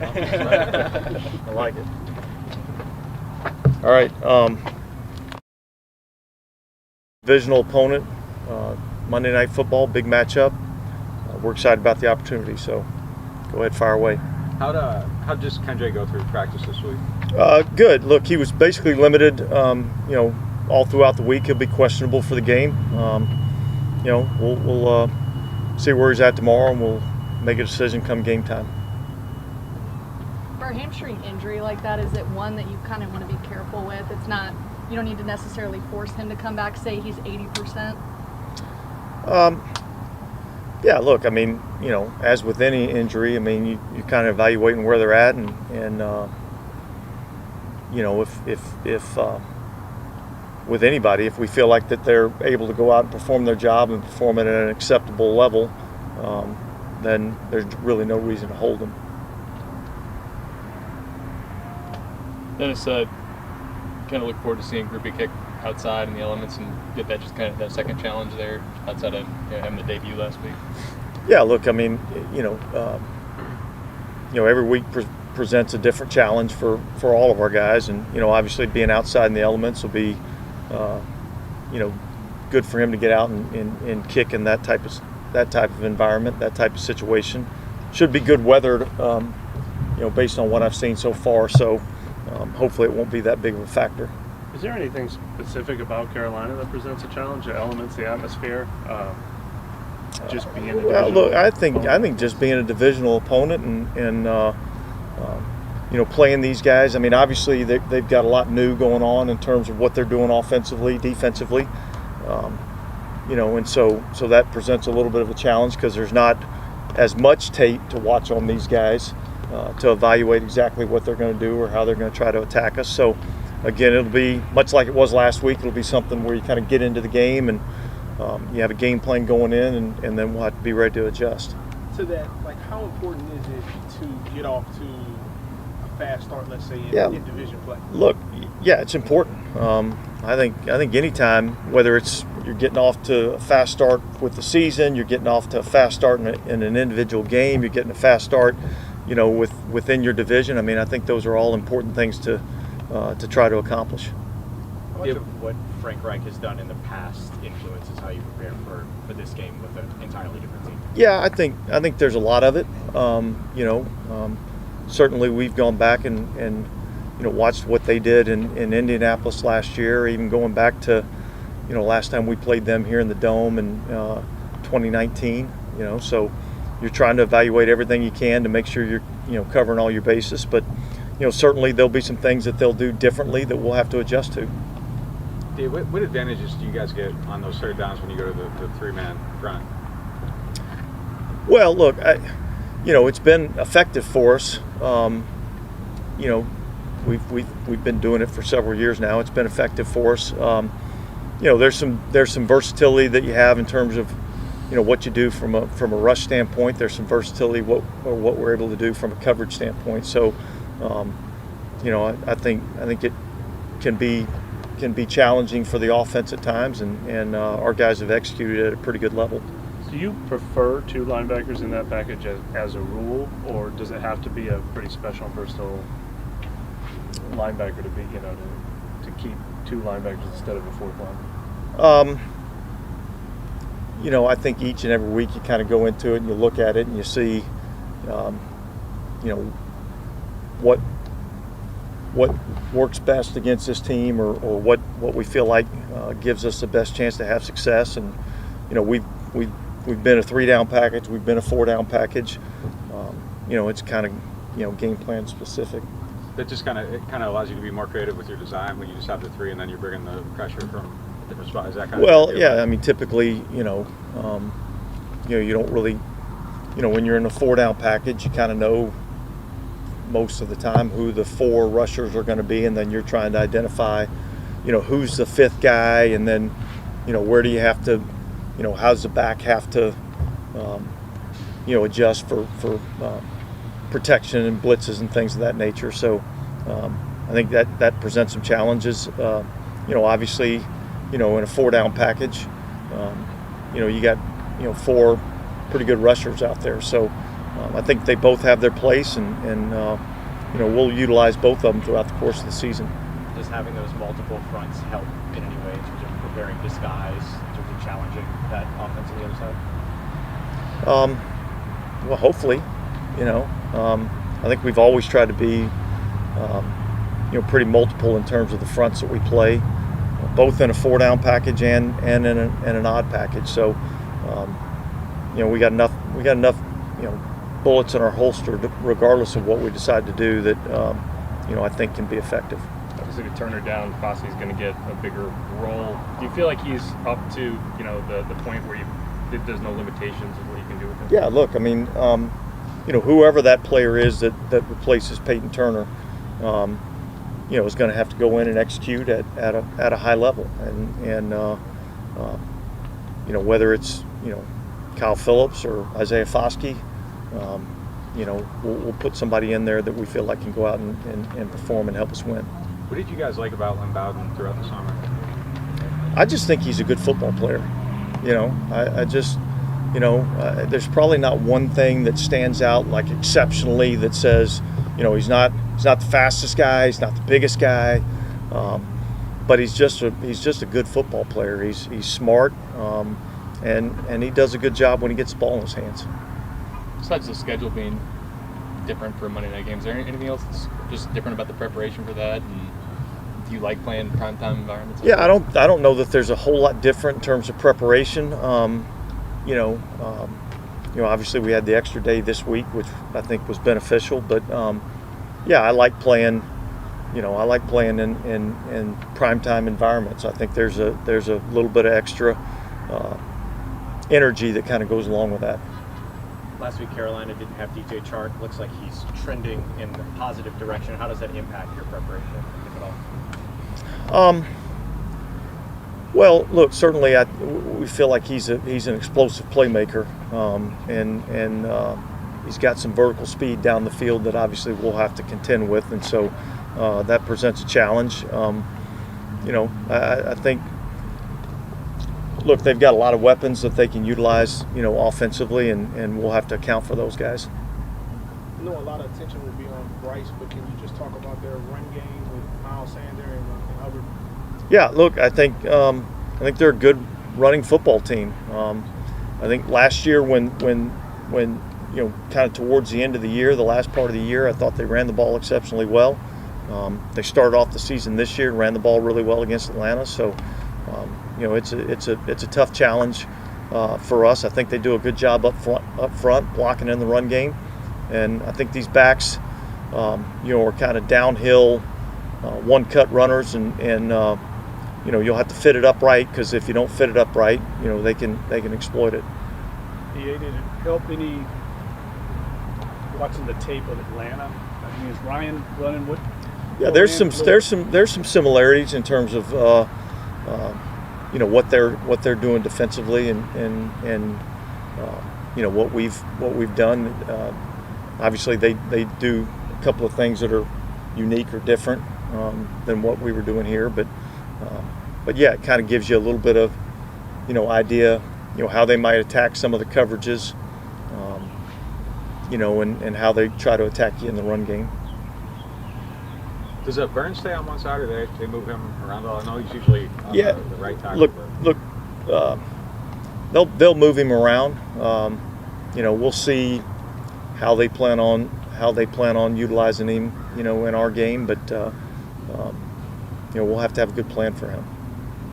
I like it. All right. Divisional opponent, Monday Night Football, big matchup. We're excited about the opportunity, so go ahead, fire away. How does Kendra go through practice this week? Good. Look, he was basically limited, all throughout the week. He'll be questionable for the game. We'll see where he's at tomorrow, and we'll make a decision come game time. For a hamstring injury like that, is it one that you kind of want to be careful with? It's not, you don't need to necessarily force him to come back, say he's 80%? Yeah, look, I mean, as with any injury, I mean, you kind of evaluating where they're at, and if with anybody, if we feel like that they're able to go out and perform their job and perform it at an acceptable level, then there's really no reason to hold them. Dennis, kind of look forward to seeing Groupie kick outside in the elements and get that just kind of that second challenge there outside of having the debut last week. Yeah, look, I mean, every week presents a different challenge for all of our guys, and obviously being outside in the elements will be good for him to get out and kick in that type of environment, that type of situation. Should be good weather, based on what I've seen so far. So hopefully it won't be that big of a factor. Is there anything specific about Carolina that presents a challenge? The elements, the atmosphere, just being a divisional? Well, look, I think just being a divisional opponent and playing these guys. I mean, obviously they've got a lot new going on in terms of what they're doing offensively, defensively, and so that presents a little bit of a challenge because there's not as much tape to watch on these guys to evaluate exactly what they're going to do or how they're going to try to attack us. So again, it'll be much like it was last week. It'll be something where you kind of get into the game and you have a game plan going in, and then we'll have to be ready to adjust. To that, like, how important is it to get off to a fast start, let's say, in division play? Look, yeah, it's important. I think anytime, whether it's you're getting off to a fast start with the season, you're getting off to a fast start in an individual game, you're getting a fast start, within your division. I mean, I think those are all important things to try to accomplish. How much of what Frank Reich has done in the past influences how you prepare for this game with an entirely different team? Yeah, I think there's a lot of it. Certainly we've gone back and watched what they did in Indianapolis last year, even going back to last time we played them here in the Dome in 2019. So you're trying to evaluate everything you can to make sure you're covering all your bases, but certainly there'll be some things that they'll do differently that we'll have to adjust to. Dave, what advantages do you guys get on those third downs when you go to the three-man front? Well, look, it's been effective for us. We've been doing it for several years now. It's been effective for us. There's some versatility that you have in terms of what you do from a rush standpoint. There's some versatility what we're able to do from a coverage standpoint. So, I think it can be challenging for the offense at times, and our guys have executed at a pretty good level. Do you prefer two linebackers in that package as a rule, or does it have to be a pretty special and versatile linebacker to be, to keep two linebackers instead of a fourth linebacker? I think each and every week you kind of go into it and you look at it and you see, what works best against this team, or what we feel like gives us the best chance to have success. And we've been a 3-down package, we've been a 4-down package. It's kind of game plan specific. That just kind of allows you to be more creative with your design when you just have the three and then you're bringing the pressure from a different spot. Is that kind of? Well, yeah. I mean, typically, you don't really, when you're in a 4-down package, you kind of know most of the time who the 4 rushers are going to be, and then you're trying to identify, who's the 5th guy, and then, where do you have to, how's the back have to, adjust for protection and blitzes and things of that nature. So I think that presents some challenges. Obviously, in a 4-down package, you got 4 pretty good rushers out there. So I think they both have their place, and we'll utilize both of them throughout the course of the season. Does having those multiple fronts help in any way in terms of preparing disguise, in terms of challenging that offense on the other side? Well, hopefully, I think we've always tried to be, pretty multiple in terms of the fronts that we play, both in a 4-down package and in an odd package. So, we got enough, bullets in our holster, regardless of what we decide to do, that I think can be effective. Obviously, with Turner down, Fosse's going to get a bigger role. Do you feel like he's up to the point where there's no limitations of what you can do with him? Yeah, look, I mean, whoever that player is that replaces Peyton Turner, is going to have to go in and execute at a high level, and whether it's Kyle Phillips or Isaiah Foskey, we'll put somebody in there that we feel like can go out and perform and help us win. What did you guys like about Lynn Bowden throughout the summer? I just think he's a good football player. I just, there's probably not one thing that stands out like exceptionally that says, he's not the fastest guy, he's not the biggest guy, but he's just a good football player. He's smart, and he does a good job when he gets the ball in his hands. Besides the schedule being different for Monday night games, is there anything else that's just different about the preparation for that? And do you like playing primetime environments? Yeah, I don't know that there's a whole lot different in terms of preparation. Obviously we had the extra day this week, which I think was beneficial. But I like playing. I like playing in primetime environments. I think there's a little bit of extra energy that kind of goes along with that. Last week, Carolina didn't have DJ Chark. Looks like he's trending in a positive direction. How does that impact your preparation, if at all? Well, look, certainly we feel like he's an explosive playmaker, and he's got some vertical speed down the field that obviously we'll have to contend with, and so that presents a challenge. I think, look, they've got a lot of weapons that they can utilize, offensively, and we'll have to account for those guys. I know a lot of attention will be on Bryce, but can you just talk about their run game with Miles Sanders and Hubbard? Yeah, look, I think they're a good running football team. I think last year when kind of towards the end of the year, the last part of the year, I thought they ran the ball exceptionally well. They started off the season this year, ran the ball really well against Atlanta. So, it's a tough challenge for us. I think they do a good job up front blocking in the run game, and I think these backs, are kind of downhill, one-cut runners, and you'll have to fit it up right, because if you don't fit it up right, they can exploit it. Yeah, did it help any watching the tape of Atlanta? I mean, is Ryan running what? Yeah, there's some similarities in terms of what they're doing defensively, and what we've done. Obviously, they do a couple of things that are unique or different than what we were doing here, but yeah, it kind of gives you a little bit of idea how they might attack some of the coverages, and how they try to attack you in the run game. Does Burns stay on one side, or they move him around? I know he's usually on the right tackle. Look, they'll move him around. We'll see how they plan on utilizing him, in our game. But we'll have to have a good plan for him.